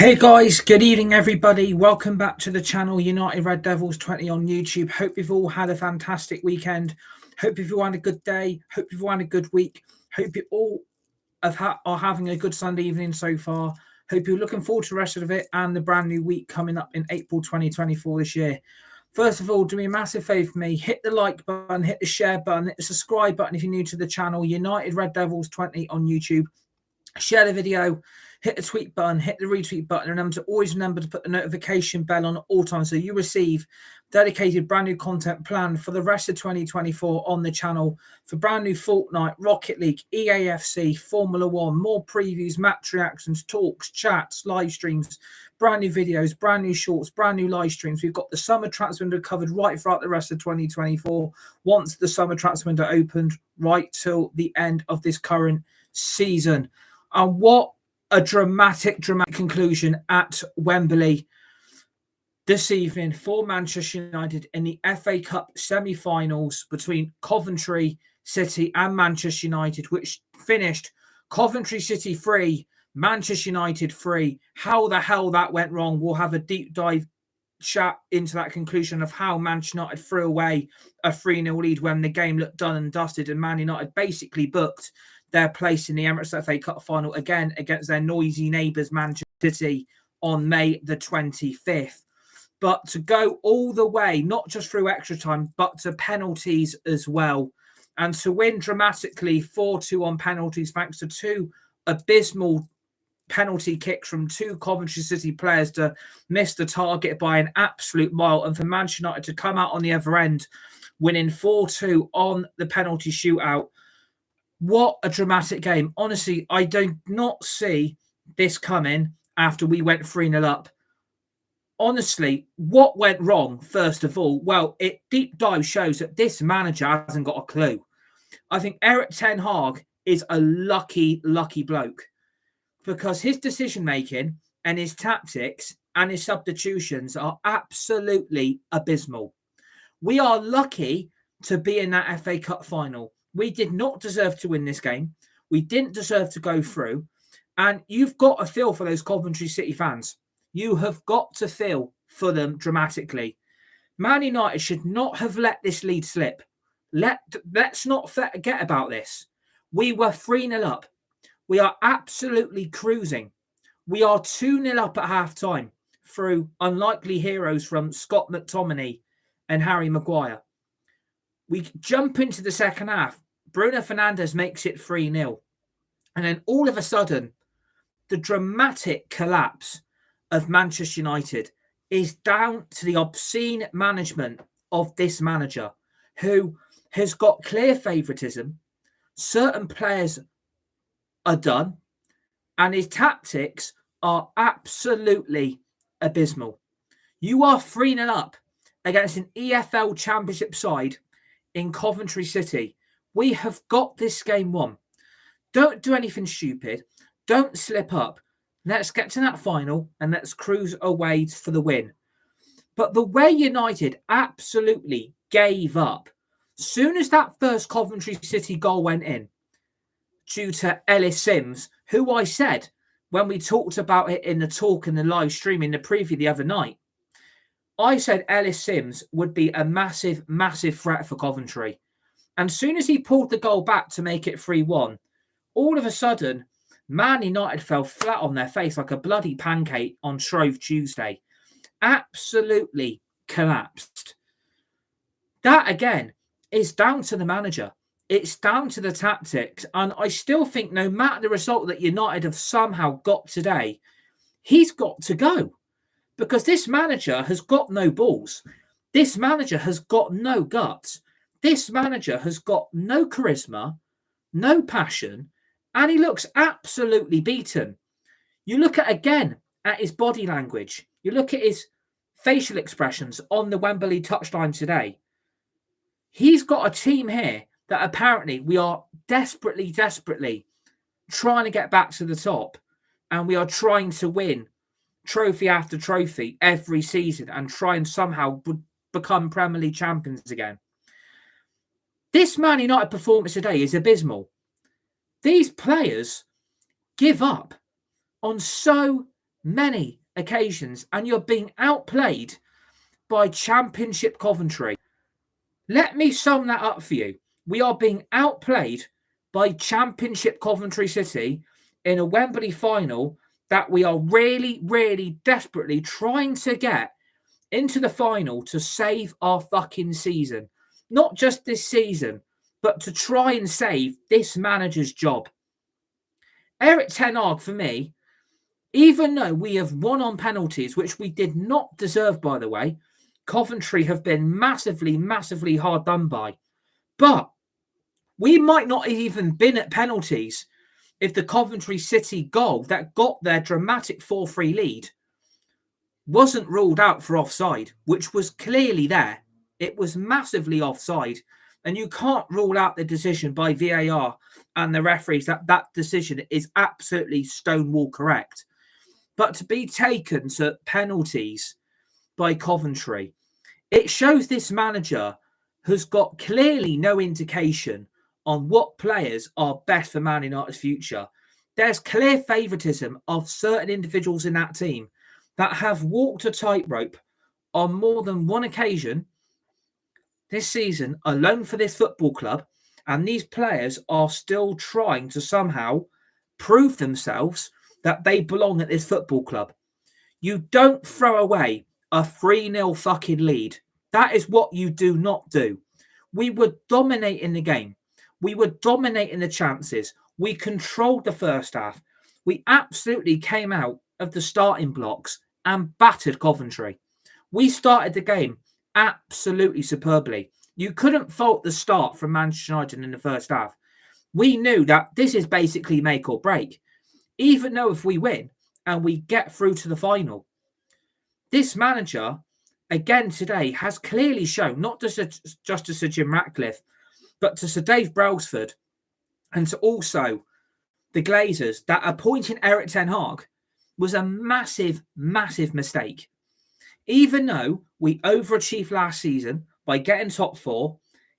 Hey guys, good evening everybody. Welcome back to the channel United Red Devils 20 on YouTube. Hope you've all had a fantastic weekend. Hope you've all had a good day. Hope you've all had a good week. Hope you all are having a good Sunday evening so far. Hope you're looking forward to the rest of it and the brand new week coming up in April 2024 this year. First of all, do me a massive favour for me. Hit the like button, hit the share button, hit the subscribe button if you're new to the channel United Red Devils 20 on YouTube. Share the video, hit the tweet button, hit the retweet button, and always remember to put the notification bell on at all times so you receive dedicated brand new content planned for the rest of 2024 on the channel for brand new Fortnite, Rocket League, EAFC, Formula One, more previews, match reactions, talks, chats, live streams, brand new videos, brand new shorts, brand new live streams. We've got the summer transfer window covered right throughout the rest of 2024 once the summer transfer window opened right till the end of this current season. And what a dramatic conclusion at Wembley this evening for Manchester United in the FA Cup semi-finals between Coventry City and Manchester United, which finished Coventry City 3, Manchester United 3. How the hell that went wrong? We'll have a deep dive chat into that conclusion of how Manchester United threw away a 3-0 lead when the game looked done and dusted, and Man United basically booked their place in the Emirates FA Cup final again against their noisy neighbours Manchester City on May the 25th. But to go all the way, not just through extra time, but to penalties as well, and to win dramatically 4-2 on penalties thanks to two abysmal penalty kicks from two Coventry City players to miss the target by an absolute mile, and for Manchester United to come out on the other end winning 4-2 on the penalty shootout. What a dramatic game. Honestly, I do not see this coming after we went 3-0 up. Honestly, what went wrong, first of all? Well, it deep dive shows that this manager hasn't got a clue. I think Erik ten Hag is a lucky bloke because his decision-making and his tactics and his substitutions are absolutely abysmal. We are lucky to be in that FA Cup final. We did not deserve to win this game. We didn't deserve to go through. And you've got to feel for those Coventry City fans. You have got to feel for them dramatically. Man United should not have let this lead slip. Let's not forget about this. We were 3-0 up. We are absolutely cruising. We are 2-0 up at half-time through unlikely heroes from Scott McTominay and Harry Maguire. We jump into the second half. Bruno Fernandes makes it 3-0. And then all of a sudden, the dramatic collapse of Manchester United is down to the obscene management of this manager who has got clear favouritism. Certain players are done. And his tactics are absolutely abysmal. You are 3-0 up against an EFL Championship side in Coventry City. We have got this game won. Don't do anything stupid. Don't slip up. Let's get to that final and let's cruise away for the win. But the way United absolutely gave up, soon as that first Coventry City goal went in, due to Ellis Sims, who I said when we talked about it in the talk and the live stream in the preview the other night, I said Ellis Sims would be a massive threat for Coventry. And as soon as he pulled the goal back to make it 3-1, all of a sudden, Man United fell flat on their face like a bloody pancake on Shrove Tuesday. Absolutely collapsed. That, again, is down to the manager. It's down to the tactics. And I still think no matter the result that United have somehow got today, he's got to go. Because this manager has got no balls. This manager has got no guts. This manager has got no charisma, no passion, and he looks absolutely beaten. You look at his body language. You look at his facial expressions on the Wembley touchline today. He's got a team here that apparently we are desperately trying to get back to the top, and we are trying to win trophy after trophy every season and try and somehow become Premier League champions again. This Man United performance today is abysmal. These players give up on so many occasions, and you're being outplayed by Championship Coventry. Let me sum that up for you. We are being outplayed by Championship Coventry City in a Wembley final that we are really, really desperately trying to get into the final to save our fucking season. Not just this season, but to try and save this manager's job. Erik ten Hag, for me, even though we have won on penalties, which we did not deserve, by the way, Coventry have been massively, massively hard done by. But we might not have even been at penalties if the Coventry City goal that got their dramatic 4-3 lead wasn't ruled out for offside, which was clearly there. It was massively offside. And you can't rule out the decision by VAR and the referees that that decision is absolutely stonewall correct. But to be taken to penalties by Coventry, it shows this manager has got clearly no indication on what players are best for Man United's future. There's clear favouritism of certain individuals in that team that have walked a tightrope on more than one occasion this season alone for this football club, and these players are still trying to somehow prove themselves that they belong at this football club. You don't throw away a 3-0 fucking lead. That is what you do not do. We were dominating the game. We were dominating the chances. We controlled the first half. We absolutely came out of the starting blocks and battered Coventry. We started the game absolutely superbly. You couldn't fault the start from Manchester United in the first half. We knew that this is basically make or break. Even though if we win and we get through to the final, this manager, again today, has clearly shown, not just to Sir Jim Ratcliffe, but to Sir Dave Brailsford and to also the Glazers, that appointing Erik ten Hag was a massive, massive mistake. Even though we overachieved last season by getting top 4,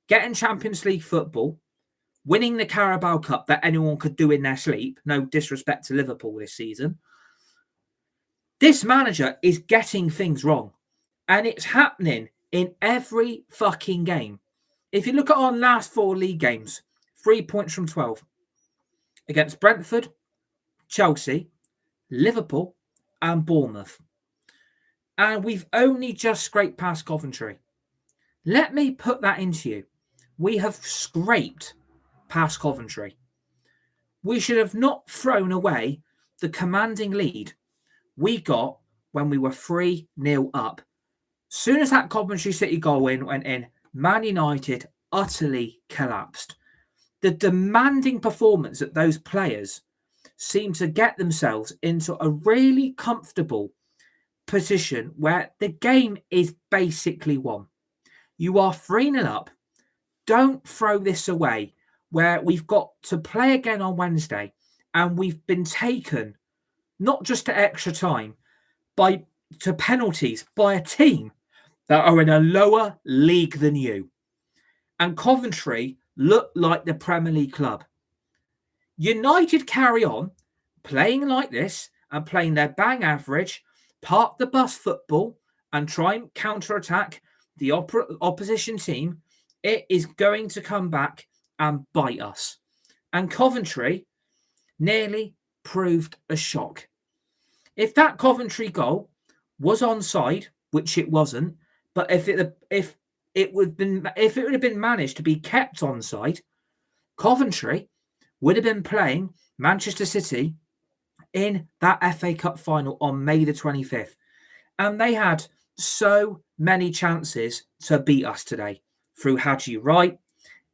getting Champions League football, winning the Carabao Cup that anyone could do in their sleep, no disrespect to Liverpool this season, this manager is getting things wrong. And it's happening in every fucking game. If you look at our last 4 league games, 3 points from 12 against Brentford, Chelsea, Liverpool, and Bournemouth. And we've only just scraped past Coventry. Let me put that into you. We have scraped past Coventry. We should have not thrown away the commanding lead we got when we were 3-0 up. Soon as that Coventry City goal went in, Man United utterly collapsed. The demanding performance that those players seem to get themselves into a really comfortable position where the game is basically won. You are 3-0 up. Don't throw this away, where we've got to play again on Wednesday and we've been taken not just to extra time, to penalties by a team that are in a lower league than you. And Coventry look like the Premier League club. United carry on playing like this and playing their bang average, park the bus football and try and counter-attack the opposition team. It is going to come back and bite us. And Coventry nearly proved a shock. If that Coventry goal was onside, which it wasn't, but if it would have been managed to be kept onside, Coventry would have been playing Manchester City in that FA Cup final on May the 25th. And they had so many chances to beat us today through Haji Wright,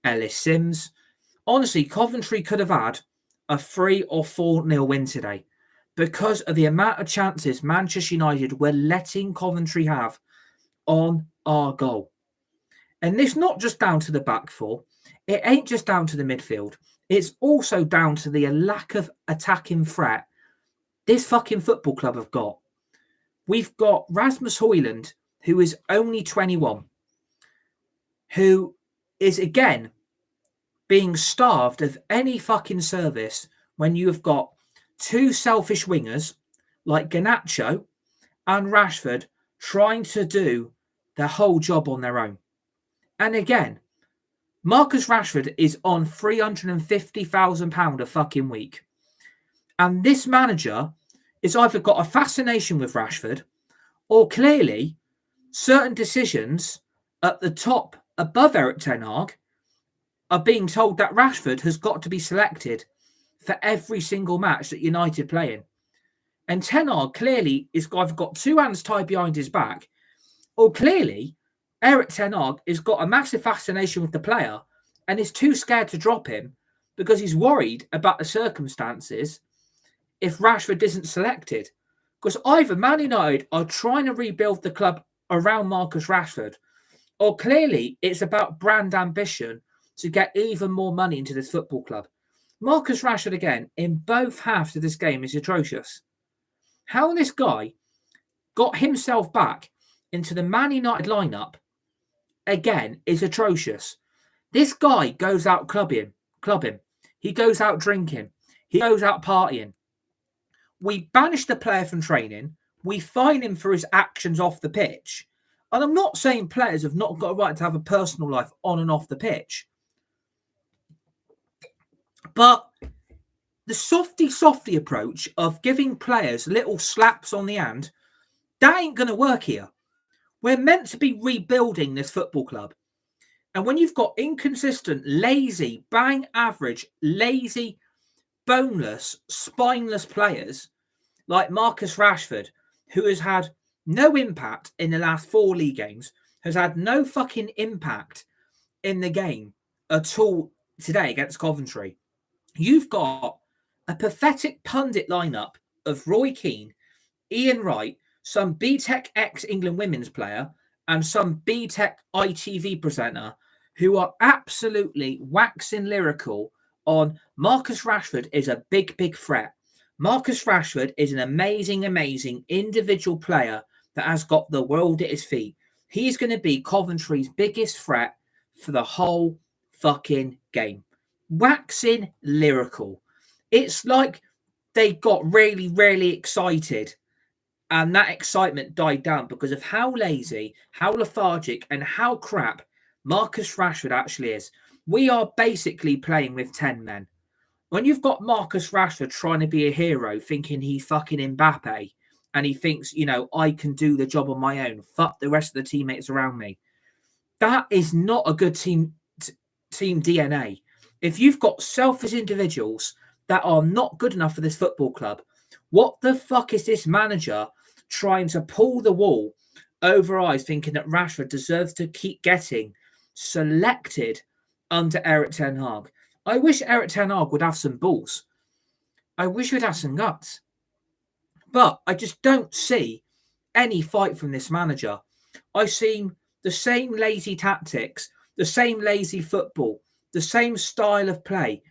Ellis Sims. Honestly, Coventry could have had a 3 or 4-0 win today because of the amount of chances Manchester United were letting Coventry have on our goal. And this not just down to the back four. It ain't just down to the midfield. It's also down to the lack of attacking threat this fucking football club have got. We've got Rasmus Højlund, who is only 21, who is, again, being starved of any fucking service when you have got 2 selfish wingers, like Garnacho and Rashford trying to do their whole job on their own. And again, Marcus Rashford is on £350,000 a fucking week. And this manager is either got a fascination with Rashford, or clearly certain decisions at the top above Eric Ten Hag are being told that Rashford has got to be selected for every single match that United play in. And Ten Hag clearly is either got two hands tied behind his back, or clearly Eric Ten Hag has got a massive fascination with the player and is too scared to drop him because he's worried about the circumstances if Rashford isn't selected. Because either Man United are trying to rebuild the club around Marcus Rashford, or clearly it's about brand ambition to get even more money into this football club. Marcus Rashford, again, in both halves of this game is atrocious. How this guy got himself back into the Man United lineup, again, is atrocious. This guy goes out clubbing. He goes out drinking. He goes out partying. We banish the player from training. We fine him for his actions off the pitch. And I'm not saying players have not got a right to have a personal life on and off the pitch. But the softy approach of giving players little slaps on the hand, that ain't going to work here. We're meant to be rebuilding this football club. And when you've got inconsistent, lazy, bang average, lazy, boneless, spineless players like Marcus Rashford, who has had no impact in the last 4 league games, has had no fucking impact in the game at all today against Coventry. You've got a pathetic pundit lineup of Roy Keane, Ian Wright, some B-Tech ex-England women's player, and some B-Tech ITV presenter who are absolutely waxing lyrical on Marcus Rashford is a big, big threat. Marcus Rashford is an amazing, amazing individual player that has got the world at his feet. He's going to be Coventry's biggest threat for the whole fucking game. Waxing lyrical. It's like they got really, really excited and that excitement died down because of how lazy, how lethargic and how crap Marcus Rashford actually is. We are basically playing with 10 men. When you've got Marcus Rashford trying to be a hero, thinking he's fucking Mbappe, and he thinks, I can do the job on my own, fuck the rest of the teammates around me. That is not a good team DNA. If you've got selfish individuals that are not good enough for this football club, what the fuck is this manager trying to pull the wool over eyes, thinking that Rashford deserves to keep getting selected under Eric Ten Hag? I wish Eric Ten Hag would have some balls. I wish he'd have some guts. But I just don't see any fight from this manager. I see the same lazy tactics, the same lazy football, the same style of play.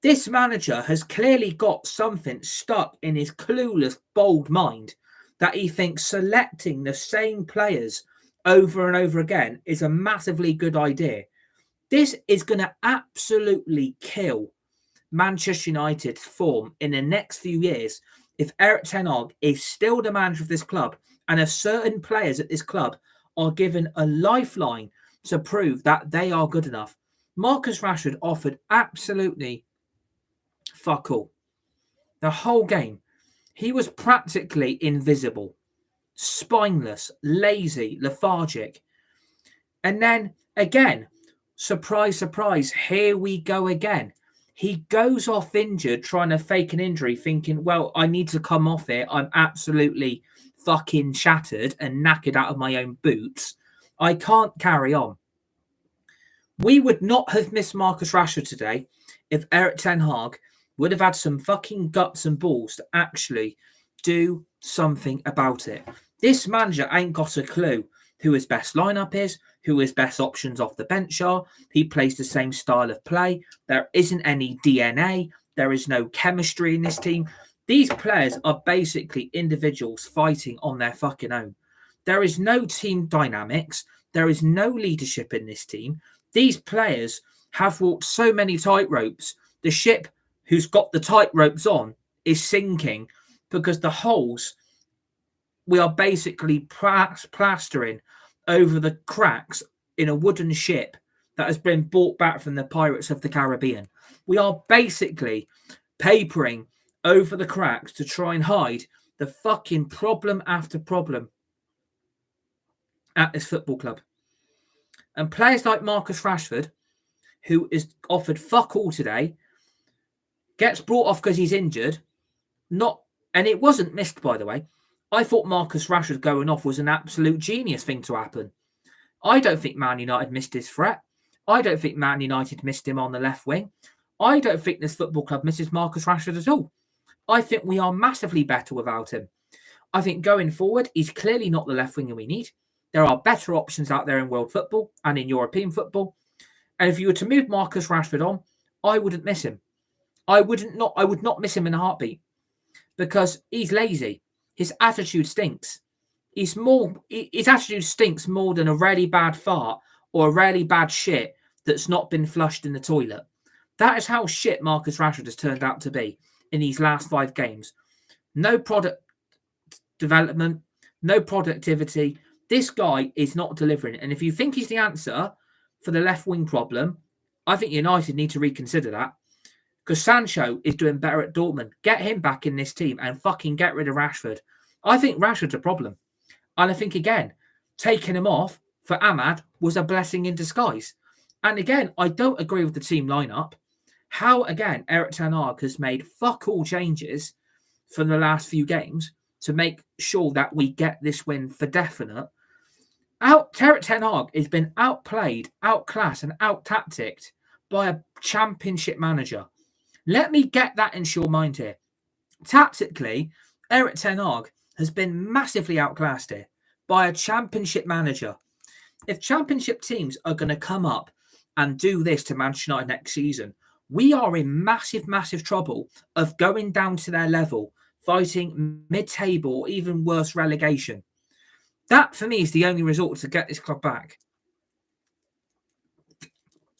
This manager has clearly got something stuck in his clueless, bold mind that he thinks selecting the same players over and over again is a massively good idea. This is going to absolutely kill Manchester United's form in the next few years if Eric Ten Hag is still the manager of this club and if certain players at this club are given a lifeline to prove that they are good enough. Marcus Rashford offered absolutely fuck all. The whole game, he was practically invisible, spineless, lazy, lethargic. And then again, surprise, surprise, here we go again. He goes off injured, trying to fake an injury, thinking, well, I need to come off it. I'm absolutely fucking shattered and knackered out of my own boots. I can't carry on. We would not have missed Marcus Rashford today if Eric Ten Hag would have had some fucking guts and balls to actually do something about it. This manager ain't got a clue who his best lineup is, who his best options off the bench are. He plays the same style of play. There isn't any DNA. There is no chemistry in this team. These players are basically individuals fighting on their fucking own. There is no team dynamics. There is no leadership in this team. These players have walked so many tightropes. The ship who's got the tightropes on is sinking because the holes we are basically plastering over the cracks in a wooden ship that has been brought back from the Pirates of the Caribbean. We are basically papering over the cracks to try and hide the fucking problem after problem at this football club. And players like Marcus Rashford, who is offered fuck all today, gets brought off because he's injured. And it wasn't missed, by the way. I thought Marcus Rashford going off was an absolute genius thing to happen. I don't think Man United missed his threat. I don't think Man United missed him on the left wing. I don't think this football club misses Marcus Rashford at all. I think we are massively better without him. I think going forward, he's clearly not the left winger we need. There are better options out there in world football and in European football. And if you were to move Marcus Rashford on, I wouldn't miss him. I would not miss him in a heartbeat because he's lazy. His attitude stinks. His attitude stinks more than a really bad fart or a really bad shit that's not been flushed in the toilet. That is how shit Marcus Rashford has turned out to be in these last 5 games. No product development, no productivity. This guy is not delivering. And if you think he's the answer for the left wing problem, I think United need to reconsider that. Because Sancho is doing better at Dortmund. Get him back in this team and fucking get rid of Rashford. I think Rashford's a problem. And I think, again, taking him off for Ahmad was a blessing in disguise. And again, I don't agree with the team lineup. How, again, Erik ten Hag has made fuck all changes for the last few games to make sure that we get this win for definite. Erik ten Hag has been outplayed, outclassed and out-tacticked by a championship manager. Let me get that into your mind here. Tactically, Erik ten Hag has been massively outclassed here by a championship manager. If championship teams are going to come up and do this to Manchester United next season, we are in massive, massive trouble of going down to their level, fighting mid-table or even worse relegation. That, for me, is the only resort to get this club back.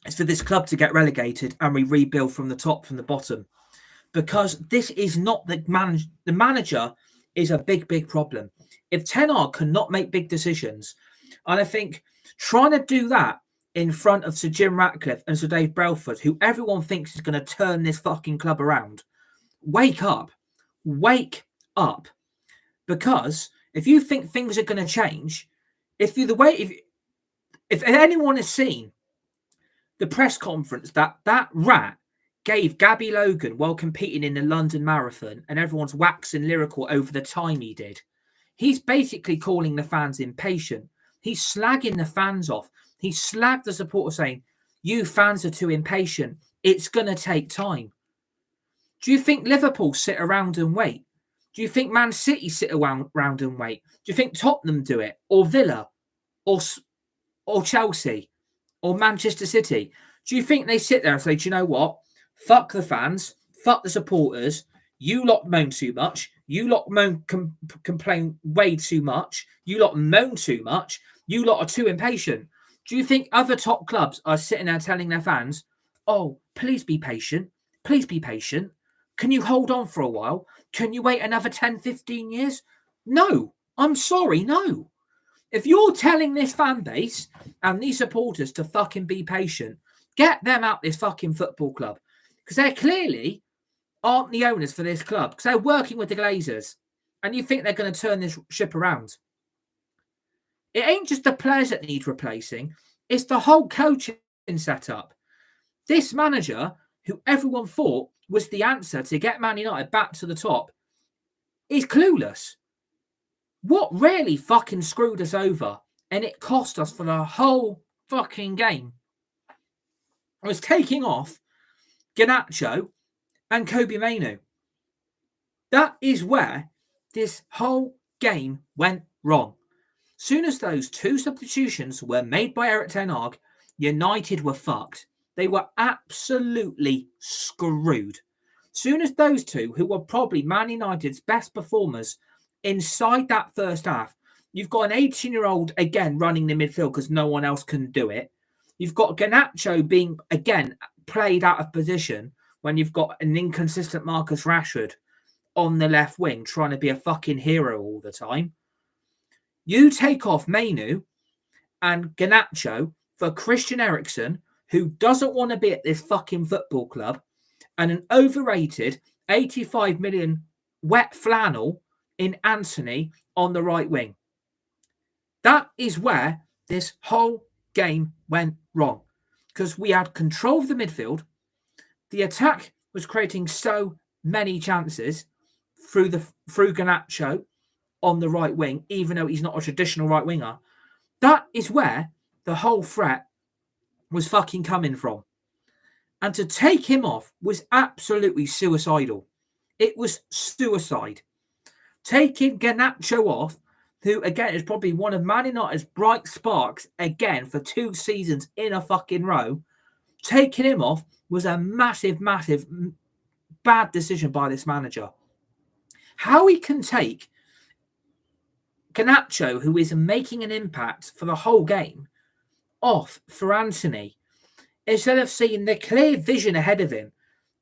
It's for this club to get relegated and we rebuild from the top, from the bottom. Because this is not the manager is a big, big problem. If Ten Hag cannot make big decisions, and I think trying to do that in front of Sir Jim Ratcliffe and Sir Dave Brailsford, who everyone thinks is going to turn this fucking club around, wake up. Wake up. Because if you think things are going to change, if anyone has seen the press conference that rat gave Gabby Logan while competing in the London Marathon and everyone's waxing lyrical over the time he did, he's basically calling the fans impatient. He's slagging the fans off. He slagged the supporters saying, you fans are too impatient. It's going to take time. Do you think Liverpool sit around and wait? Do you think Man City sit around and wait? Do you think Tottenham do it? Or Villa? Or Chelsea? Or Manchester City? Do you think they sit there and say, do you know what? Fuck the fans. Fuck the supporters. You lot moan too much. You lot complain way too much. You lot moan too much. You lot are too impatient. Do you think other top clubs are sitting there telling their fans, oh, please be patient. Please be patient. Can you hold on for a while? Can you wait another 10, 15 years? No. I'm sorry, no. If you're telling this fan base and these supporters to fucking be patient, get them out this fucking football club. Because they clearly aren't the owners for this club. Because they're working with the Glazers. And you think they're going to turn this ship around. It ain't just the players that need replacing. It's the whole coaching setup. This manager, who everyone thought was the answer to get Man United back to the top, is clueless. What really fucking screwed us over, and it cost us for the whole fucking game, was taking off Garnacho and Kobe Mainoo. That is where this whole game went wrong. Soon as those 2 substitutions were made by Erik ten Hag, United were fucked. They were absolutely screwed. Soon as those 2, who were probably Man United's best performers inside that first half, you've got an 18-year-old again running the midfield because no one else can do it. You've got Garnacho being, again, played out of position when you've got an inconsistent Marcus Rashford on the left wing trying to be a fucking hero all the time. You take off Mainu and Garnacho for Christian Eriksen, who doesn't want to be at this fucking football club, and an overrated 85 million wet flannel in Anthony on the right wing. That is where this whole game went wrong, because we had control of the midfield. The attack was creating so many chances through Garnacho on the right wing, even though he's not a traditional right winger. That is where the whole threat was fucking coming from. And to take him off was absolutely suicidal. It was suicide. Taking Garnacho off, who again is probably one of Man United's bright sparks again for 2 seasons in a fucking row, taking him off was a massive, massive bad decision by this manager. How he can take Garnacho, who is making an impact for the whole game, off for Anthony, instead of seeing the clear vision ahead of him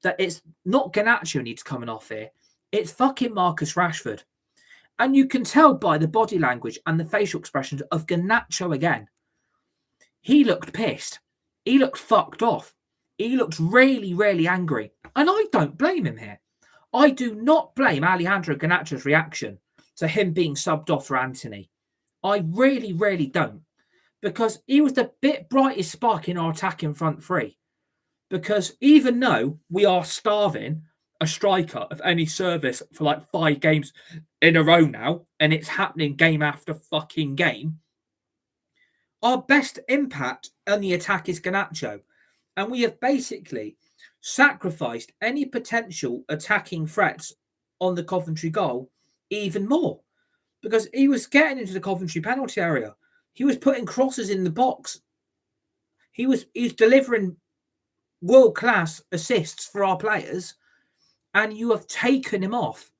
that it's not Garnacho who needs coming off here, it's fucking Marcus Rashford. And you can tell by the body language and the facial expressions of Garnacho again. He looked pissed. He looked fucked off. He looked really, really angry. And I don't blame him here. I do not blame Alejandro Garnacho's reaction to him being subbed off for Anthony. I really, really don't. Because he was the bit brightest spark in our attacking front three. Because even though we are starving a striker of any service for like 5 games in a row now, and it's happening game after fucking game, our best impact on the attack is Garnacho. And we have basically sacrificed any potential attacking threats on the Coventry goal even more. Because he was getting into the Coventry penalty area. He was putting crosses in the box. He was delivering world-class assists for our players, and you have taken him off.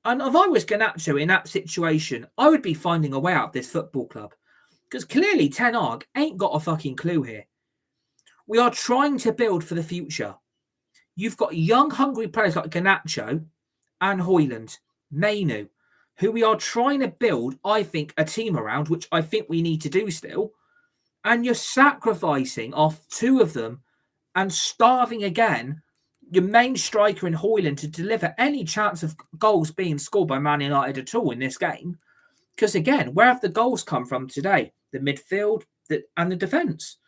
And if I was Garnacho in that situation, I would be finding a way out of this football club. Because clearly Ten Hag ain't got a fucking clue here. We are trying to build for the future. You've got young, hungry players like Garnacho and Højlund, Mainu, who we are trying to build, I think, a team around, which I think we need to do still. And you're sacrificing off 2 of them and starving again your main striker in Højlund to deliver any chance of goals being scored by Man United at all in this game. Because again, where have the goals come from today? The midfield and the defence.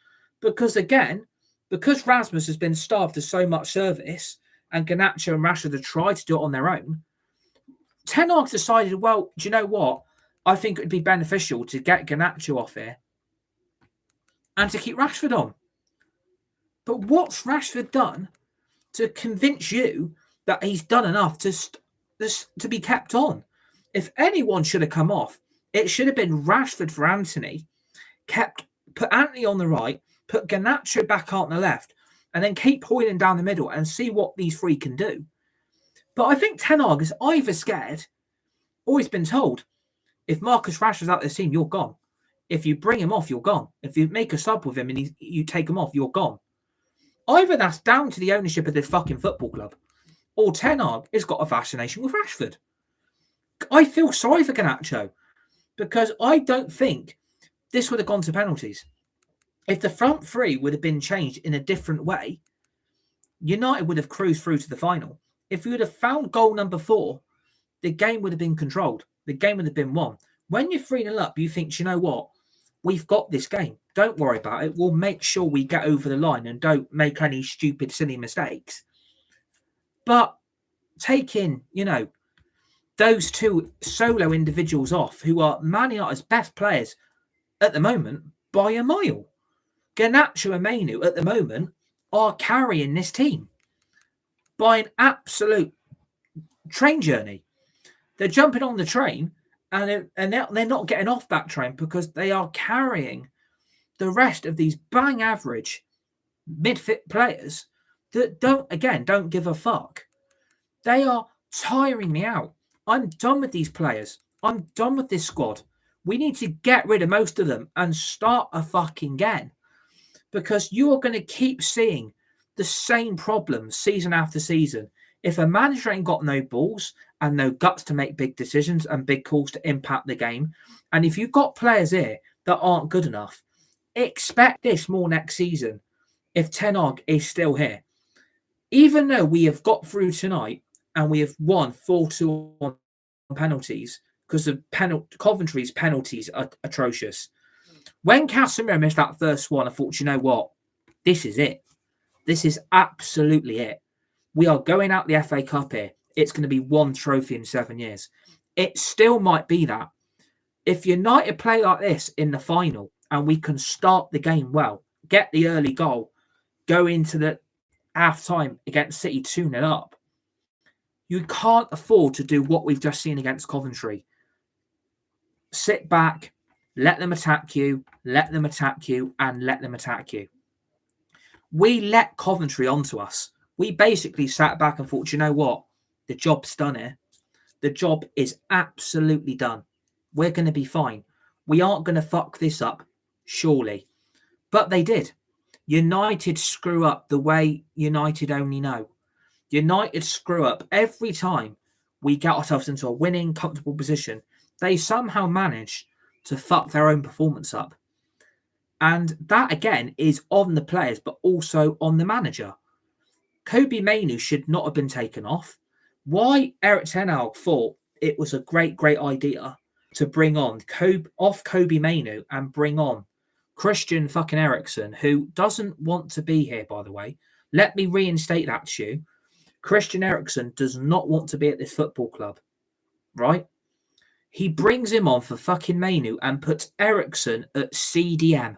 Because again, because Rasmus has been starved to so much service and Garnacho and Rashford have tried to do it on their own, Ten Hag decided, well, do you know what? I think it would be beneficial to get Garnacho off here and to keep Rashford on. But what's Rashford done to convince you that he's done enough to be kept on? If anyone should have come off, it should have been Rashford for Anthony, put Anthony on the right, put Garnacho back out on the left, and then keep Højlund down the middle and see what these 3 can do. But I think Ten Hag is either scared or he's been told, if Marcus Rashford's out of the team, you're gone. If you bring him off, you're gone. If you make a sub with him and you take him off, you're gone. Either that's down to the ownership of this fucking football club, or Ten Hag has got a fascination with Rashford. I feel sorry for Garnacho because I don't think this would have gone to penalties. If the front 3 would have been changed in a different way, United would have cruised through to the final. If we would have found goal number 4, the game would have been controlled. The game would have been won. When you're 3-0 up, you think, you know what? We've got this game. Don't worry about it. We'll make sure we get over the line and don't make any stupid, silly mistakes. But taking, those 2 solo individuals off, who are Man United's best players at the moment by a mile. Garnacho and Mainu at the moment are carrying this team by an absolute train journey. They're jumping on the train and they're not getting off that train because they are carrying the rest of these bang average mid-fit players that don't give a fuck. They are tiring me out. I'm done with these players. I'm done with this squad. We need to get rid of most of them and start a fucking again. Because you are going to keep seeing the same problems season after season If a manager ain't got no balls and no guts to make big decisions and big calls to impact the game, and if you've got players here that aren't good enough, expect this more next season if Ten Hag is still here. Even though we have got through tonight and we have won 4-2 on penalties because of Coventry's penalties are atrocious. When Casemiro missed that first one, I thought, you know what? This is it. This is absolutely it. We are going out the FA Cup here. It's going to be one trophy in 7 years. It still might be that. If United play like this in the final and we can start the game well, get the early goal, go into the half-time against City 2-0 up, you can't afford to do what we've just seen against Coventry. Sit back, let them attack you, let them attack you, and let them attack you. We let Coventry onto us. We basically sat back and thought, you know what? The job's done here. The job is absolutely done. We're going to be fine. We aren't going to fuck this up, surely. But they did. United screw up the way United only know. United screw up every time we get ourselves into a winning, comfortable position. They somehow manage to fuck their own performance up. And that, again, is on the players, but also on the manager. Kobbie Mainoo should not have been taken off. Why Erik ten Hag thought it was a great idea to bring on Kobbie Mainoo and bring on Christian fucking Eriksen, who doesn't want to be here, by the way. Let me reinstate that to you. Christian Eriksen does not want to be at this football club, right? He brings him on for fucking Mainoo and puts Eriksen at CDM.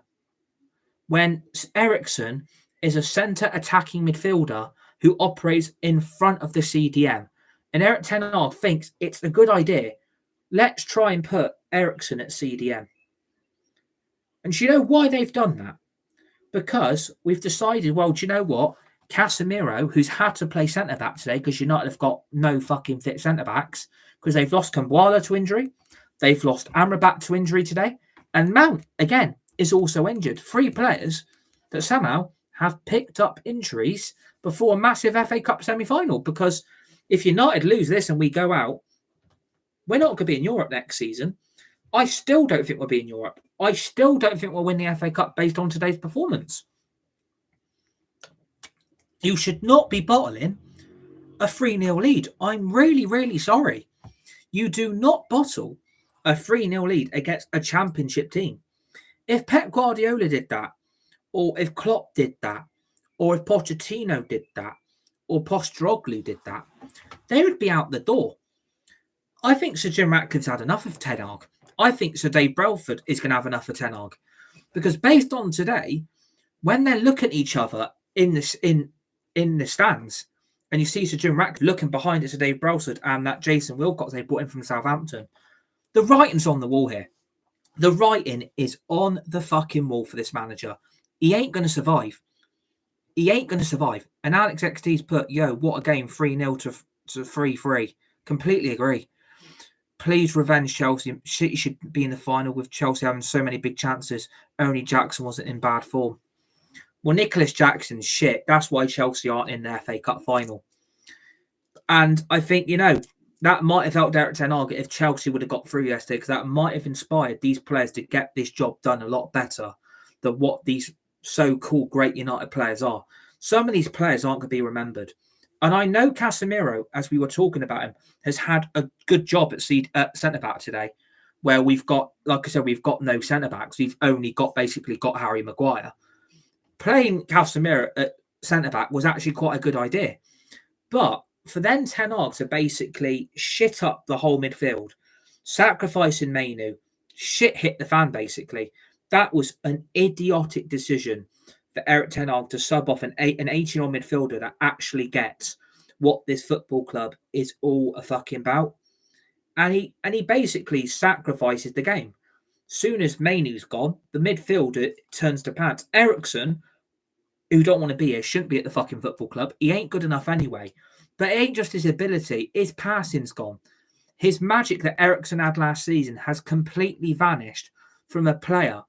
When Eriksen is a centre attacking midfielder who operates in front of the CDM. And Erik ten Hag thinks it's a good idea. Let's try and put Eriksen at CDM. And do you know why they've done that? Because we've decided, well, do you know what? Casemiro, who's had to play centre-back today because United have got no fucking fit centre-backs because they've lost Kambwala to injury. They've lost Amrabat to injury today. And Mount, again, is also injured. 3 players that somehow have picked up injuries before a massive FA Cup semi-final, because if United lose this and we go out, we're not going to be in Europe next season. I still don't think we'll be in Europe. I still don't think we'll win the FA Cup based on today's performance. You should not be bottling a 3-0 lead. I'm really, really sorry. You do not bottle a 3-0 lead against a championship team. If Pep Guardiola did that, or if Klopp did that, or if Pochettino did that, or Postecoglou did that, they would be out the door. I think Sir Jim Ratcliffe's had enough of Ten Hag. I think Sir Dave Brailsford is going to have enough of Ten Hag. Because based on today, when they look at each other in the stands, and you see Sir Jim Ratcliffe looking behind it, Sir Dave Brailsford and that Jason Wilcox they brought in from Southampton, the writing's on the wall here. The writing is on the fucking wall for this manager. He ain't going to survive. He ain't going to survive. And Alex XT's put, yo, what a game, 3-0 to 3-3. Completely agree. Please revenge Chelsea. City should be in the final with Chelsea having so many big chances. Only Jackson wasn't in bad form. Well, Nicholas Jackson's shit. That's why Chelsea aren't in the FA Cup final. And I think, that might have helped Erik ten Hag if Chelsea would have got through yesterday, because that might have inspired these players to get this job done a lot better than what these so-called great United players are. Some of these players aren't going to be remembered. And I know Casemiro, as we were talking about him, has had a good job at centre-back today, where we've got, like I said, we've got no centre-backs. We've only got Harry Maguire. Playing Casemiro at centre-back was actually quite a good idea. But for then Ten Hag to basically shit up the whole midfield, sacrificing Mainoo, shit hit the fan basically, that was an idiotic decision for Erik ten Hag to sub off an 18-year-old midfielder that actually gets what this football club is all a fucking about. And he basically sacrifices the game. Soon as Mainoo's gone, the midfielder turns to pants. Eriksen, who don't want to be here, shouldn't be at the fucking football club. He ain't good enough anyway. But it ain't just his ability, his passing's gone. His magic that Eriksen had last season has completely vanished from a player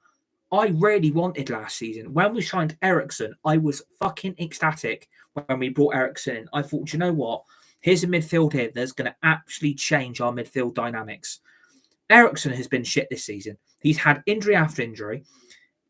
I really wanted last season. When we signed Eriksen, I was fucking ecstatic when we brought Eriksen in. I thought, you know what? Here's a midfield here that's going to actually change our midfield dynamics. Eriksen has been shit this season. He's had injury after injury,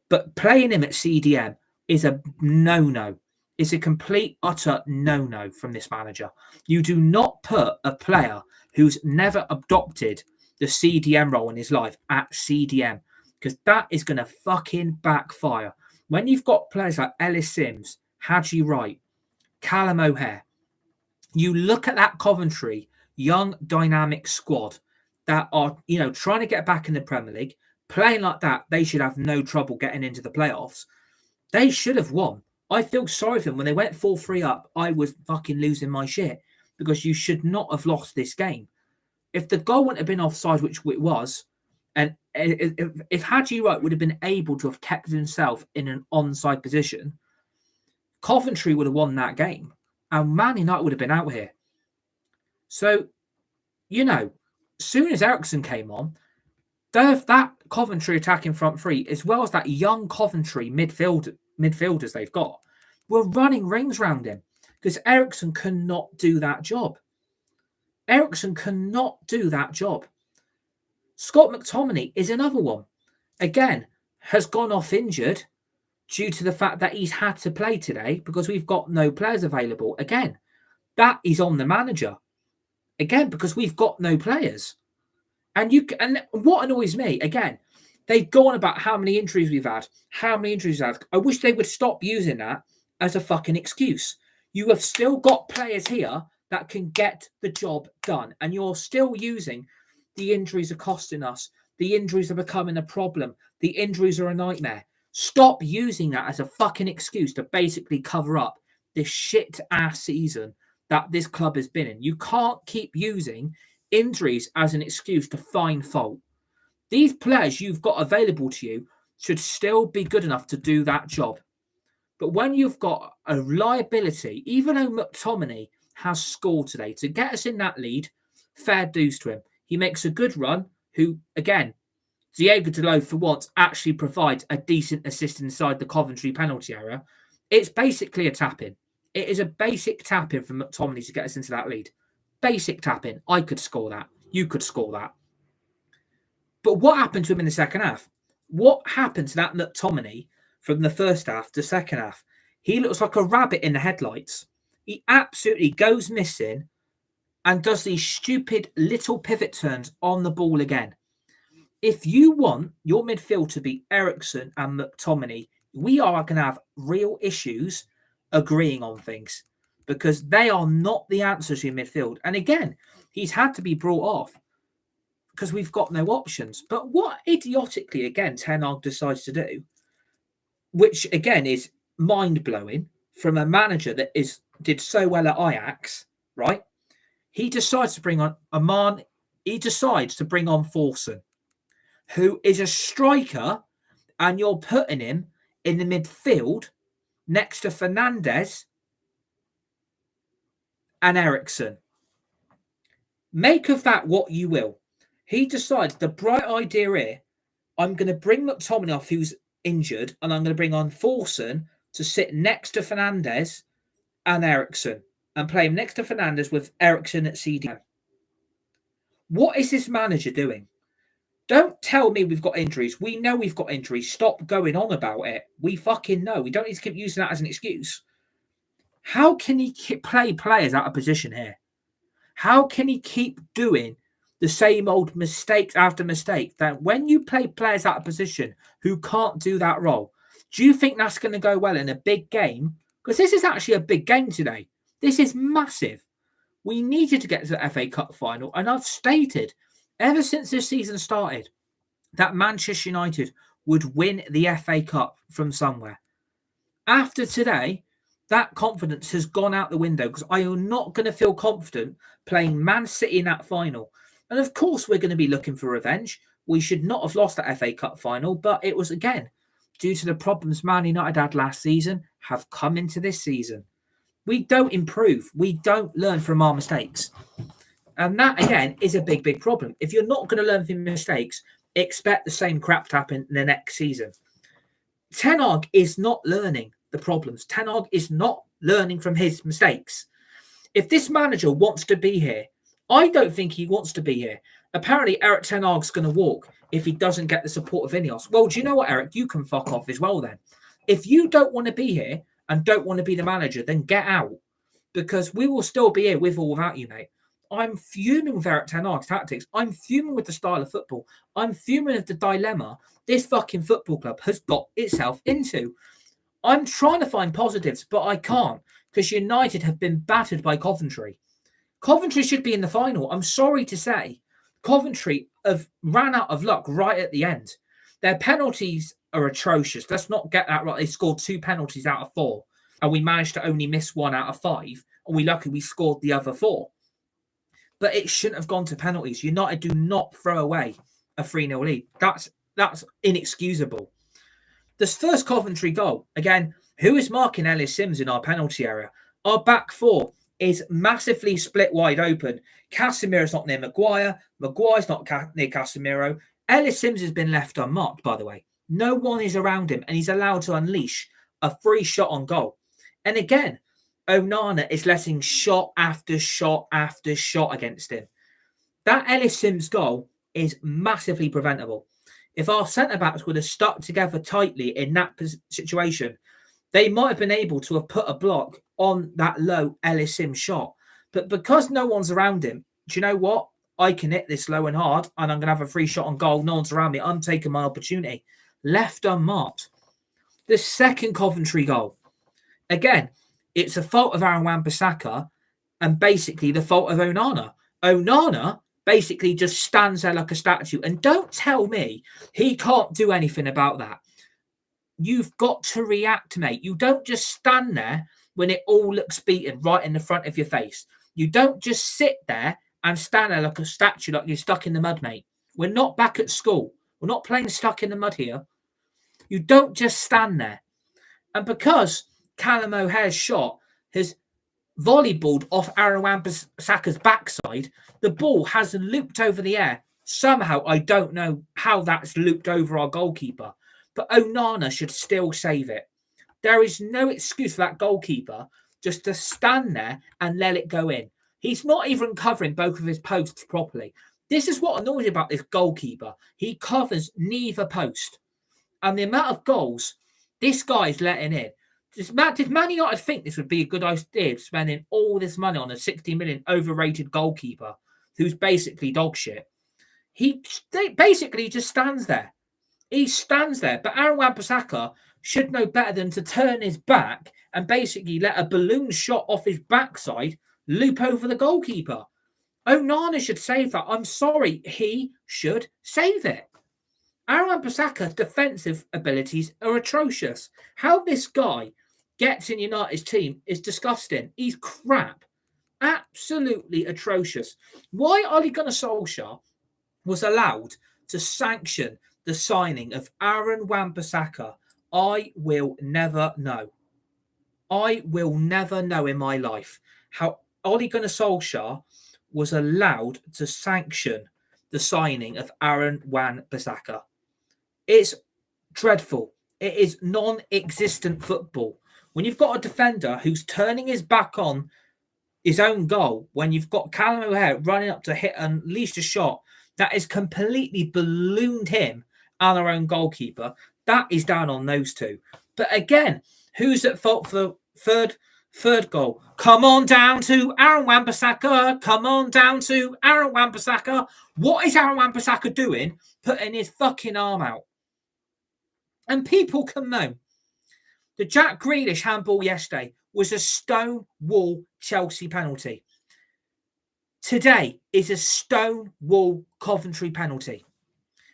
but playing him at CDM is a no-no. It's a complete, utter no-no from this manager. You do not put a player who's never adopted the CDM role in his life at CDM, because that is going to fucking backfire. When you've got players like Ellis Sims, Haji Wright, Callum O'Hare, you look at that Coventry young dynamic squad that are, trying to get back in the Premier League, playing like that, they should have no trouble getting into the playoffs. They should have won. I feel sorry for them. When they went 4-3 up, I was fucking losing my shit, because you should not have lost this game. If the goal wouldn't have been offside, which it was, and if Haji Wright would have been able to have kept himself in an onside position, Coventry would have won that game, and Man United would have been out here. So, soon as Eriksen came on, that Coventry attacking front three, as well as that young Coventry midfielders they've got, were running rings around him, because Eriksen cannot do that job. Eriksen cannot do that job. Scott McTominay is another one. Again, has gone off injured due to the fact that he's had to play today because we've got no players available. Again, that is on the manager. Again, because we've got no players. And what annoys me, again, they go on about how many injuries we've had. I wish they would stop using that as a fucking excuse. You have still got players here that can get the job done. And you're still using the injuries are costing us. The injuries are becoming a problem. The injuries are a nightmare. Stop using that as a fucking excuse to basically cover up this shit-ass season that this club has been in. You can't keep using injuries as an excuse to find fault. These players you've got available to you should still be good enough to do that job. But when you've got a liability, even though McTominay has scored today to get us in that lead, fair dues to him. He makes a good run, who, again, Diego Dalot for once actually provides a decent assist inside the Coventry penalty area. It's basically a tap-in. It is a basic tap-in from McTominay to get us into that lead. Basic tap-in. I could score that. You could score that. But what happened to him in the second half? What happened to that McTominay from the first half to second half? He looks like a rabbit in the headlights. He absolutely goes missing and does these stupid little pivot turns on the ball again. If you want your midfield to be Eriksen and McTominay, we are going to have real issues agreeing on things, because they are not the answers in midfield. And again, he's had to be brought off because we've got no options. But what idiotically, again, Ten Hag decides to do, which again is mind-blowing from a manager that did so well at Ajax, right? He decides to bring on Aman. He decides to bring on Forsen, who is a striker, and you're putting him in the midfield next to Fernandes and Eriksen. Make of that what you will. He decides the bright idea here, I'm going to bring McTominay off, who's injured, and I'm going to bring on Forsen to sit next to Fernandes and Eriksen, and play him next to Fernandes with Eriksen at CDM. What is this manager doing? Don't tell me we've got injuries. We know we've got injuries. Stop going on about it. We fucking know. We don't need to keep using that as an excuse. How can he play players out of position here? How can he keep doing the same old mistakes after mistake, that when you play players out of position who can't do that role, do you think that's going to go well in a big game? Because this is actually a big game today. This is massive. We needed to get to the FA Cup final, and I've stated ever since this season started that Manchester United would win the FA Cup from somewhere. After today, that confidence has gone out the window, because I am not going to feel confident playing Man City in that final. And of course, we're going to be looking for revenge. We should not have lost that FA Cup final, but it was, again, due to the problems Man United had last season, have come into this season. We don't improve. We don't learn from our mistakes. And that, again, is a big, big problem. If you're not going to learn from mistakes, expect the same crap to happen in the next season. Ten Hag is not learning the problems. Ten Hag is not learning from his mistakes. If this manager wants to be here, I don't think he wants to be here. Apparently, Eric Ten Hag's going to walk if he doesn't get the support of Ineos. Well, do you know what, Eric? You can fuck off as well then. If you don't want to be here and don't want to be the manager, then get out. Because we will still be here with or without you, mate. I'm fuming with Eric Ten Hag's tactics. I'm fuming with the style of football. I'm fuming with the dilemma this fucking football club has got itself into. I'm trying to find positives, but I can't because United have been battered by Coventry. Coventry should be in the final. I'm sorry to say. Coventry have ran out of luck right at the end. Their penalties are atrocious. Let's not get that right. They scored 2 penalties out of 4, and we managed to only miss 1 out of 5, and we scored the other 4. But it shouldn't have gone to penalties. United do not throw away a 3-0 lead. That's inexcusable. This first Coventry goal, again, who is marking Ellis Sims in our penalty area? Our back 4 is massively split wide open. Casemiro's not near Maguire. Maguire's not near Casemiro. Ellis Sims has been left unmarked, by the way. No one is around him, and he's allowed to unleash a free shot on goal. And again, Onana is letting shot after shot after shot against him. That Ellis Sims goal is massively preventable. If our centre-backs would have stuck together tightly in that situation, they might have been able to have put a block on that low Ellis Sims shot. But because no one's around him, do you know what? I can hit this low and hard, and I'm going to have a free shot on goal. No one's around me. I'm taking my opportunity. Left unmarked. The second Coventry goal. Again, it's a fault of Aaron Wan-Bissaka and basically the fault of Onana. Onana basically just stands there like a statue. And don't tell me he can't do anything about that. You've got to react, mate. You don't just stand there when it all looks beaten right in the front of your face. You don't just sit there and stand there like a statue, like you're stuck in the mud, mate. We're not back at school. We're not playing stuck in the mud here. You don't just stand there. And because Callum O'Hare's shot has volleyballed off Aaron Wan-Bissaka's backside, the ball has looped over the air. Somehow, I don't know how that's looped over our goalkeeper, but Onana should still save it. There is no excuse for that goalkeeper just to stand there and let it go in. He's not even covering both of his posts properly. This is what annoys me about this goalkeeper. He covers neither post. And the amount of goals this guy is letting in. Did Man United think this would be a good idea, spending all this money on a 60 million overrated goalkeeper who's basically dog shit? He basically just stands there. He stands there. But Aaron Wan-Bissaka should know better than to turn his back and basically let a balloon shot off his backside loop over the goalkeeper. Onana should save that. I'm sorry, he should save it. Aaron Wan-Bissaka's defensive abilities are atrocious. How this guy gets in United's team is disgusting. He's crap. Absolutely atrocious. Why Ole Gunnar Solskjaer was allowed to sanction the signing of Aaron Wan-Bissaka, I will never know. I will never know in my life how Ole Gunnar Solskjaer was allowed to sanction the signing of Aaron Wan-Bissaka. It's dreadful. It is non-existent football. When you've got a defender who's turning his back on his own goal, when you've got Callum O'Hare running up to hit and unleash a shot that has completely ballooned him and our own goalkeeper, that is down on those two. But again, who's at fault for the third goal? Come on down to Aaron Wan-Bissaka. Come on down to Aaron Wan-Bissaka. What is Aaron Wan-Bissaka doing? Putting his fucking arm out. And people can moan. The Jack Grealish handball yesterday was a stone wall Chelsea penalty. Today is a stone wall Coventry penalty.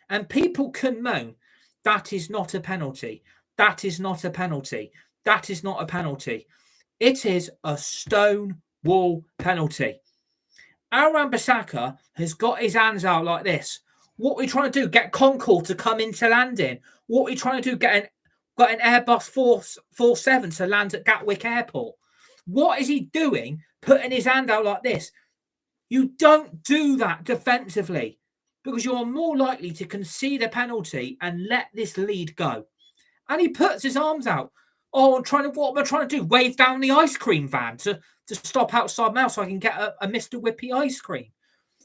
And people can moan, that is not a penalty. That is not a penalty. That is not a penalty. It is a stone wall penalty. Aaron Wan-Bissaka has got his hands out like this. What are we trying to do? Get Concord to come into landing. What are we trying to do? Got an Airbus 447 to land at Gatwick Airport. What is he doing putting his hand out like this? You don't do that defensively because you're more likely to concede a penalty and let this lead go. And he puts his arms out. Oh, what am I trying to do? Wave down the ice cream van to stop outside my house so I can get a Mr. Whippy ice cream.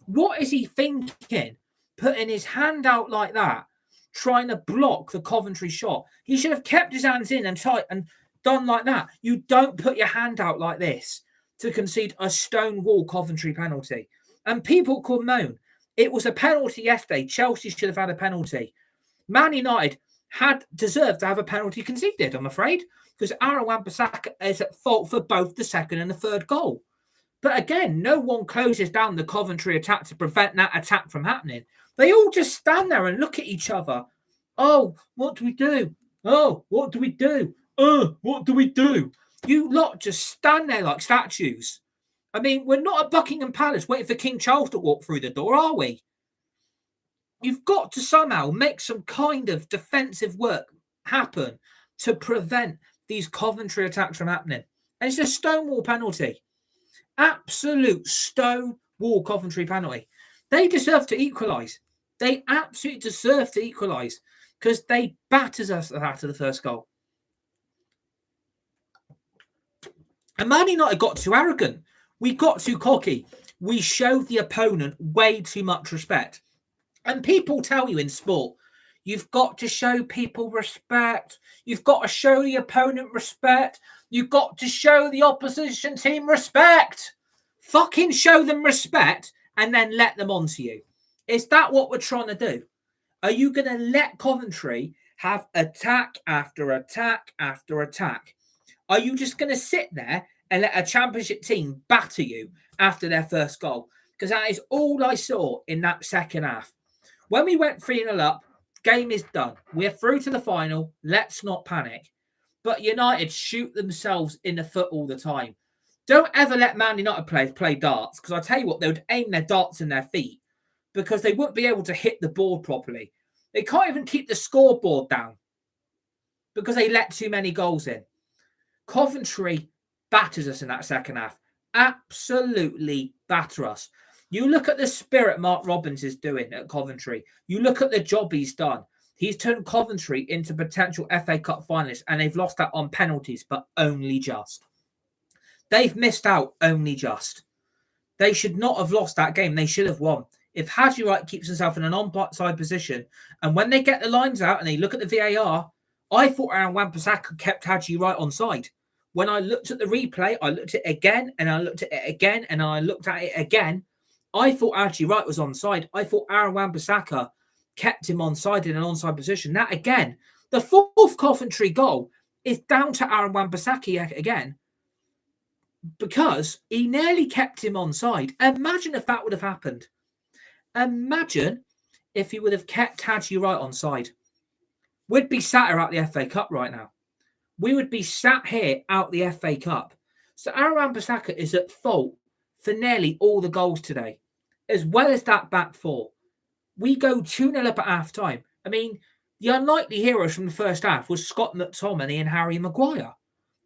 What is he thinking? Putting his hand out like that, trying to block the Coventry shot. He should have kept his hands in and tight and done like that. You don't put your hand out like this to concede a stonewall Coventry penalty. And people could moan. It was a penalty yesterday. Chelsea should have had a penalty. Man United had deserved to have a penalty conceded, I'm afraid, because Aaron Wan-Bissaka is at fault for both the second and the third goal. But again, no one closes down the Coventry attack to prevent that attack from happening. They all just stand there and look at each other. Oh, what do we do? Oh, what do we do? What do we do? You lot just stand there like statues. I mean, we're not at Buckingham Palace waiting for King Charles to walk through the door, are we? You've got to somehow make some kind of defensive work happen to prevent these Coventry attacks from happening. And it's a stonewall penalty. Absolute stonewall Coventry penalty. They deserve to equalise. They absolutely deserve to equalise because they battered us after the first goal. And Man United got too arrogant. We got too cocky. We showed the opponent way too much respect. And people tell you in sport, you've got to show people respect. You've got to show the opponent respect. You've got to show the opposition team respect. Fucking show them respect and then let them onto you. Is that what we're trying to do? Are you going to let Coventry have attack after attack after attack? Are you just going to sit there and let a championship team batter you after their first goal? Because that is all I saw in that second half. When we went 3-0 up, game is done. We're through to the final. Let's not panic. But United shoot themselves in the foot all the time. Don't ever let Man United players play darts, because I tell you what, they would aim their darts in their feet because they wouldn't be able to hit the board properly. They can't even keep the scoreboard down because they let too many goals in. Coventry batters us in that second half. Absolutely batter us. You look at the spirit Mark Robins is doing at Coventry. You look at the job he's done. He's turned Coventry into potential FA Cup finalists, and they've lost that on penalties, but only just. They've missed out only just. They should not have lost that game. They should have won. If Haji Wright keeps himself in an onside position, and when they get the lines out and they look at the VAR, I thought Aaron Wan-Bissaka kept Haji Wright onside. When I looked at the replay, I looked at it again, and I looked at it again, and I looked at it again. I thought Haji Wright was onside. I thought Aaron Wan-Bissaka kept him onside in an onside position. That again, the fourth Coventry goal is down to Aaron Wan-Bissaka again, because he nearly kept him onside. Imagine if that would have happened. Imagine if he would have kept Haji Wright onside. We'd be sat here at the FA Cup right now. We would be sat here out the FA Cup. So Aaron Wan-Bissaka is at fault for nearly all the goals today, as well as that back four. We go 2-0 up at half-time. I mean, the unlikely heroes from the first half was Scott McTominay and Harry Maguire.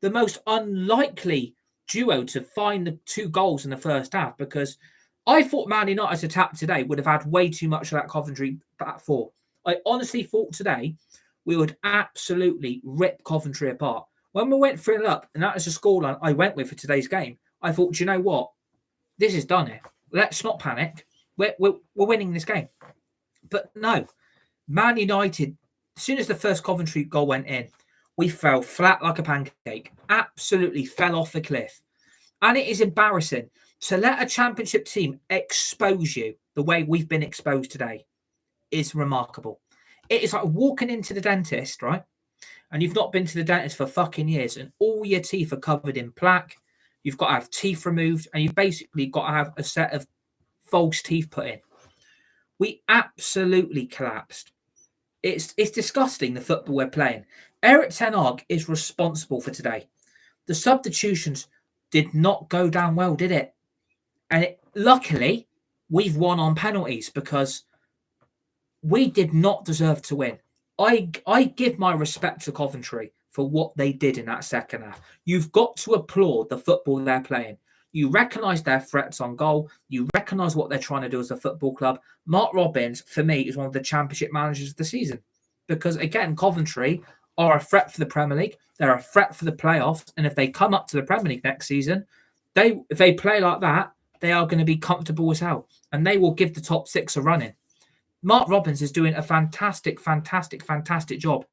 The most unlikely duo to find the two goals in the first half, because I thought Man United's attack today would have had way too much of that Coventry back four. I honestly thought today we would absolutely rip Coventry apart. When we went 3-0 up, and that was the scoreline I went with for today's game, I thought, do you know what? This is done here. Let's not panic. We're winning this game. But no, Man United, as soon as the first Coventry goal went in, we fell flat like a pancake. Absolutely fell off the cliff. And it is embarrassing to let a championship team expose you the way we've been exposed today. Is remarkable. It is like walking into the dentist, right? And you've not been to the dentist for fucking years, and all your teeth are covered in plaque. You've got to have teeth removed, and you've basically got to have a set of false teeth put in. We absolutely collapsed. It's disgusting, the football we're playing. Erik ten Hag is responsible for today. The substitutions did not go down well, did it? And luckily, we've won on penalties, because we did not deserve to win. I give my respect to Coventry for what they did in that second half. You've got to applaud the football they're playing. You recognise their threats on goal. You recognise what they're trying to do as a football club. Mark Robins, for me, is one of the championship managers of the season. Because, again, Coventry are a threat for the Premier League. They're a threat for the playoffs. And if they come up to the Premier League next season, if they play like that, they are going to be comfortable as hell. And they will give the top 6 a run-in. Mark Robins is doing a fantastic job.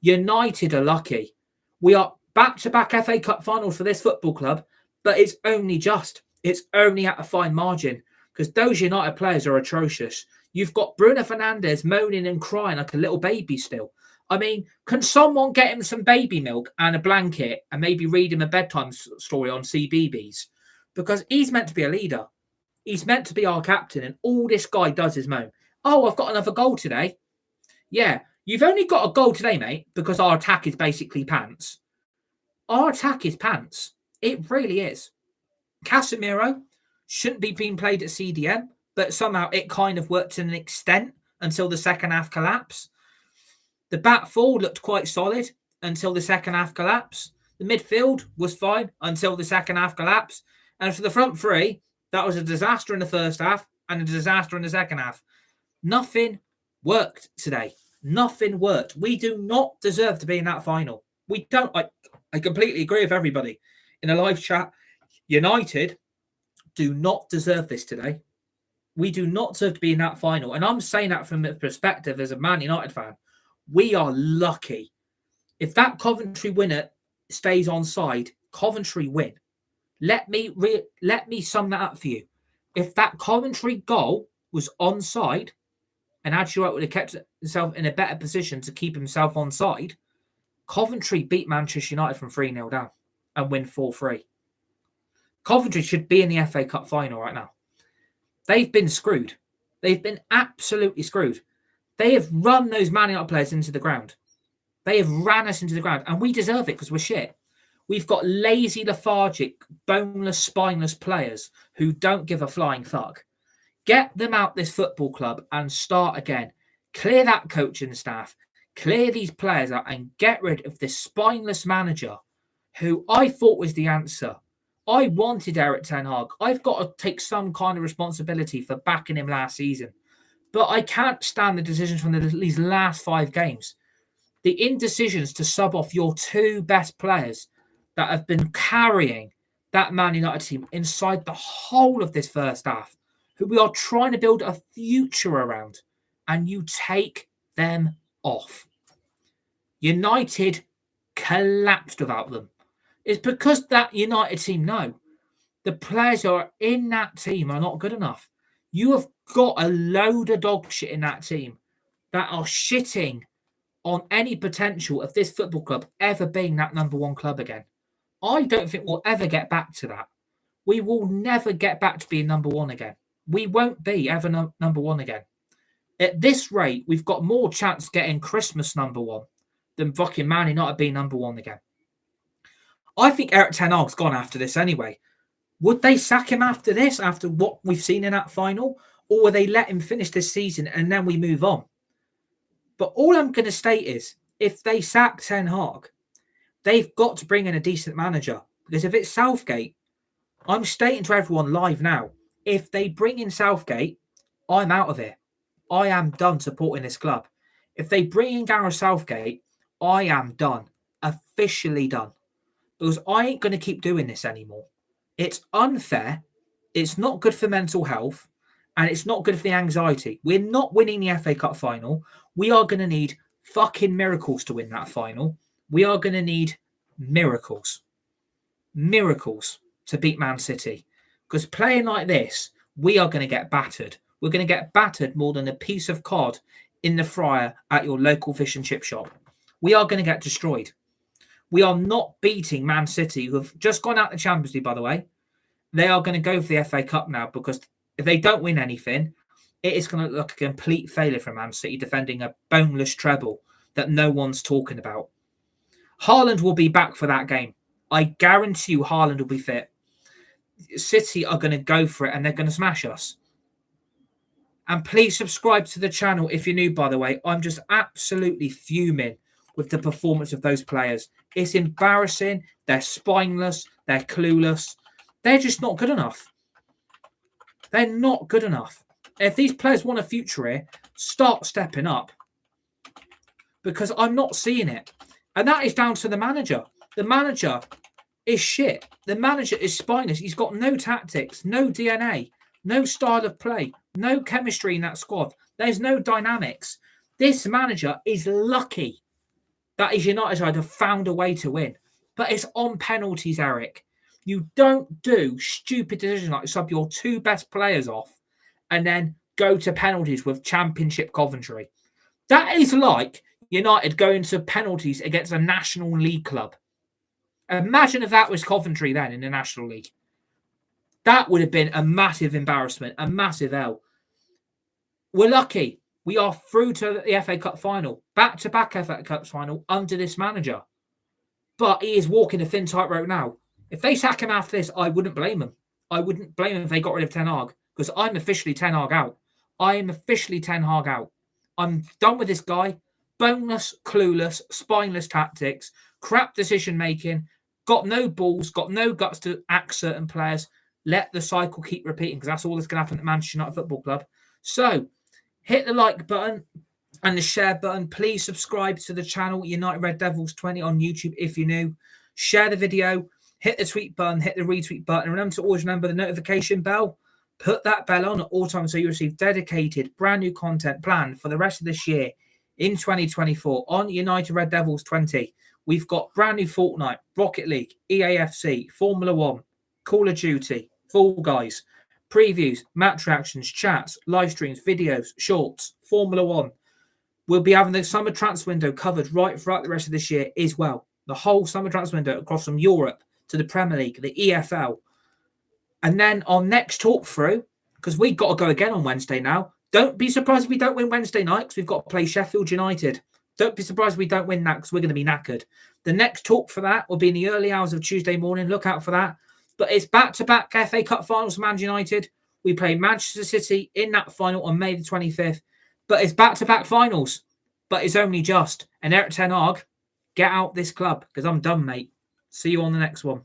United are lucky. We are back-to-back FA Cup finals for this football club, but it's only at a fine margin because those United players are atrocious. You've got Bruno Fernandes moaning and crying like a little baby still. I mean, can someone get him some baby milk and a blanket and maybe read him a bedtime story on CBeebies? Because he's meant to be a leader. He's meant to be our captain, and all this guy does is moan. Oh, I've got another goal today. Yeah, you've only got a goal today, mate, because our attack is basically pants. Our attack is pants. It really is. Casemiro shouldn't be being played at CDM, but somehow it kind of worked to an extent until the second half collapse. The back four looked quite solid until the second half collapse. The midfield was fine until the second half collapse. And for the front three, that was a disaster in the first half and a disaster in the second half. Nothing worked today. Nothing worked. We do not deserve to be in that final. We don't. I completely agree with everybody in a live chat. United do not deserve this today. We do not deserve to be in that final. And I'm saying that from the perspective as a Man United fan. We are lucky. If that Coventry winner stays onside, Coventry win. Let me sum that up for you. If that Coventry goal was onside, and Adjurat would have kept himself in a better position to keep himself onside, Coventry beat Manchester United from 3-0 down and win 4-3. Coventry should be in the FA Cup final right now. They've been screwed. They've been absolutely screwed. They have run those Man United players into the ground. They have ran us into the ground, and we deserve it because we're shit. We've got lazy, lethargic, boneless, spineless players who don't give a flying fuck. Get them out this football club and start again. Clear that coaching staff. Clear these players out and get rid of this spineless manager who I thought was the answer. I wanted Erik ten Hag. I've got to take some kind of responsibility for backing him last season. But I can't stand the decisions from these last 5 games. The indecisions to sub off your 2 best players that have been carrying that Man United team inside the whole of this first half, who we are trying to build a future around, and you take them off. United collapsed without them. It's because that United team know the players who are in that team are not good enough. You have got a load of dog shit in that team that are shitting on any potential of this football club ever being that number 1 club again. I don't think we'll ever get back to that. We will never get back to being number 1 again. We won't be ever number 1 again. At this rate, we've got more chance getting Christmas number 1 than fucking Man United being number 1 again. I think Erik ten Hag's gone after this anyway. Would they sack him after this, after what we've seen in that final? Or will they let him finish this season and then we move on? But all I'm going to state is, if they sack Ten Hag, they've got to bring in a decent manager. Because if it's Southgate, I'm stating to everyone live now, if they bring in Southgate, I'm out of it. I am done supporting this club. If they bring in Gareth Southgate, I am done. Officially done. Because I ain't going to keep doing this anymore. It's unfair. It's not good for mental health. And it's not good for the anxiety. We're not winning the FA Cup final. We are going to need fucking miracles to win that final. We are going to need miracles. Miracles to beat Man City. Because playing like this, we are going to get battered. We're going to get battered more than a piece of cod in the fryer at your local fish and chip shop. We are going to get destroyed. We are not beating Man City, who have just gone out the Champions League, by the way. They are going to go for the FA Cup now, because if they don't win anything, it is going to look a complete failure for Man City defending a boneless treble that no one's talking about. Haaland will be back for that game. I guarantee you Haaland will be fit. City are going to go for it and they're going to smash us. And please subscribe to the channel if you're new, by the way. I'm just absolutely fuming with the performance of those players. It's embarrassing. They're spineless. They're clueless. They're just not good enough. They're not good enough. If these players want a future here, start stepping up. Because I'm not seeing it. And that is down to the manager. The manager is shit. The manager is spineless. He's got no tactics, no DNA, no style of play, no chemistry in that squad. There's no dynamics. This manager is lucky that his United side have found a way to win. But it's on penalties, Eric. You don't do stupid decisions like sub your two best players off and then go to penalties with Championship Coventry. That is like United going to penalties against a National League club. Imagine if that was Coventry then in the National League. That would have been a massive embarrassment, a massive L. We're lucky. We are through to the FA Cup final, back-to-back FA Cup final under this manager. But he is walking a thin tightrope now. If they sack him after this, I wouldn't blame him. I wouldn't blame him if they got rid of Ten Hag, because I'm officially Ten Hag out. I am officially Ten Hag out. I'm done with this guy. Boneless, clueless, spineless tactics, crap decision-making, got no balls, got no guts to act certain players. Let the cycle keep repeating, because that's all that's going to happen at Manchester United Football Club. So, hit the like button and the share button. Please subscribe to the channel, United Red Devils 20 on YouTube if you're new. Share the video, hit the tweet button, hit the retweet button. And remember to always remember the notification bell. Put that bell on at all times so you receive dedicated, brand new content planned for the rest of this year in 2024 on United Red Devils 20. We've got brand new Fortnite, Rocket League, EAFC, Formula 1, Call of Duty, Fall Guys, previews, match reactions, chats, live streams, videos, shorts, Formula 1. We'll be having the summer transfer window covered right throughout the rest of this year as well. The whole summer transfer window across from Europe to the Premier League, the EFL. And then our next talk through, because we've got to go again on Wednesday now. Don't be surprised if we don't win Wednesday night, because we've got to play Sheffield United. Don't be surprised if we don't win that, because we're going to be knackered. The next talk for that will be in the early hours of Tuesday morning. Look out for that. But it's back-to-back FA Cup finals for Man United. We play Manchester City in that final on May the 25th. But it's back-to-back finals. But it's only just. And Eric Ten Hag, get out this club, because I'm done, mate. See you on the next one.